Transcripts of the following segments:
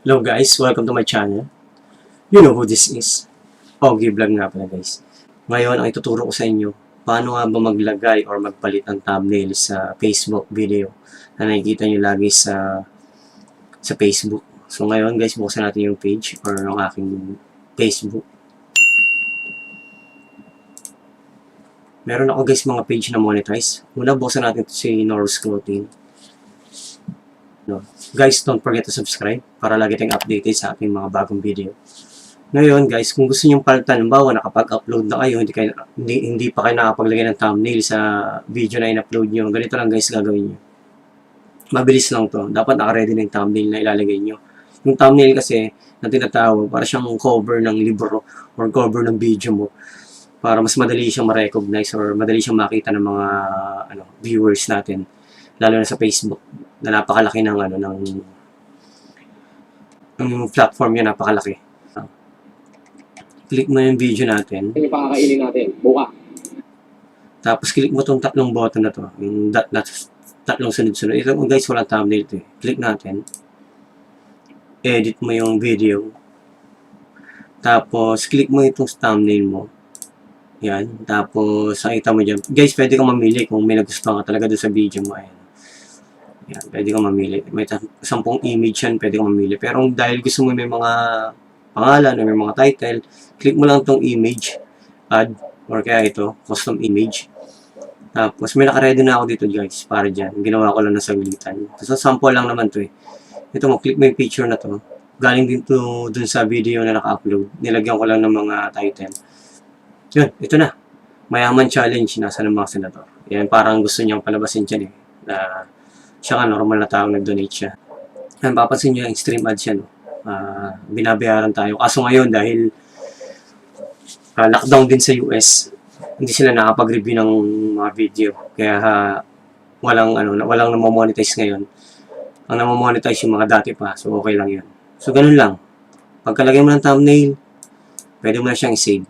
Hello guys, welcome to my channel. You know who this is. Ogie Vlog nga pala guys. Ngayon, ang ituturo ko sa inyo, paano nga ba maglagay or magpalit ng thumbnail sa Facebook video na nakikita nyo lagi sa Facebook. So ngayon guys, buksan natin yung page or yung aking Facebook. Meron ako guys mga page na monetize. Muna buksan natin ito si Norris Clothing. No. Guys, don't forget to subscribe para lagi tayong updated sa ating mga bagong video. Ngayon guys, kung gusto niyo palitan, halimbawa nakapag-upload na kayo, hindi pa kayo nakapaglagay ng thumbnail sa video na in-upload niyo, ganito lang guys gagawin niyo. Mabilis lang to. Dapat naka-ready na yung thumbnail na ilalagay niyo. Yung thumbnail kasi na tinatawag, para siyang cover ng libro or cover ng video mo. Para mas madali siyang ma-recognize or madali siyang makita ng mga viewers natin. Lalo na sa Facebook, na napakalaki ng ng platform niya, napakalaki. Click mo yung video natin. Yung pakakainin natin, buka. Tapos click mo tong tatlong button na to, yung tatlong sunod-sunod. Ito guys, walang thumbnail to. Click natin. Edit mo yung video. Tapos click mo itong thumbnail mo. Yan. Tapos nakita mo dyan. Guys, pwede kang mamili kung may nagustuhan ka talaga doon sa video mo. Ayan. Yan, pwede kang mamili. May 10 image yan, pwede kang mamili. Pero dahil gusto mo may mga pangalan o may mga title, click mo lang tong image, add, or kaya ito, custom image. Tapos may naka-ready na ako dito guys, para dyan. Ginawa ko lang na saglitan. So, sample lang naman to eh. Ito mo, click mo yung picture na to. Galing din to dun sa video na naka-upload. Nilagyan ko lang ng mga title. Yun, ito na. Mayaman challenge, nasa ng mga senator. Yan, parang gusto niyang palabasin dyan eh. Siya nga, normal na tao, nag-donate siya. Yan, papansin nyo yung stream ads yan. Binabayaran tayo. Kaso ngayon, dahil lockdown din sa US, hindi sila nakapag-review ng mga video. Kaya walang namamonetize ngayon. Ang namamonetize yung mga dati pa. So, okay lang yun. So, ganun lang. Pagkalagay mo ng thumbnail, pwede mo na siyang i-save.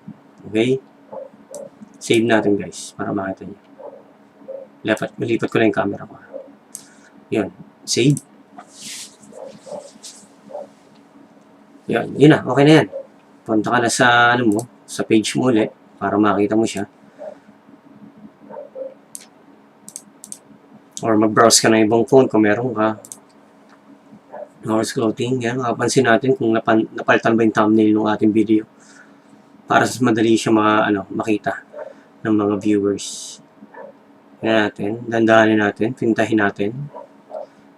Okay? Save natin guys, para makita nyo. Lipat ko lang yung camera ko. Yan. Save. Yan. Yun na. Okay na yan. Punta ka na sa, sa page mo ulit para makita mo siya. Or mag-browse ka na ibang phone kung meron ka. Norris Clothing. Yan. Makapansin natin kung napalitan ba yung thumbnail ng ating video. Para sa madali siya makita ng mga viewers. Yan natin. Dandahanin natin. Pintahin natin.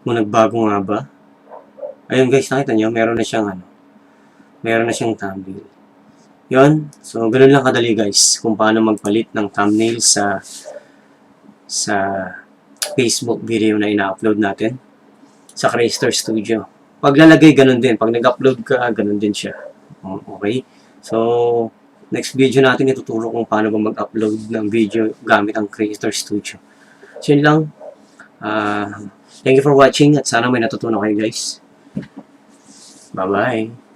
Kung nagbago nga ba. Ayun guys, nakita nyo, meron na siyang thumbnail. Yun. So, ganun lang kadali guys, kung paano magpalit ng thumbnail sa Facebook video na ina-upload natin sa Creator Studio. Paglalagay, ganun din. Pag nag-upload ka, ganun din siya. Okay? So, next video natin ituturo kung paano ba mag-upload ng video gamit ang Creator Studio. So, yun lang. Thank you for watching at sana may natutunan kayo guys. Bye-bye.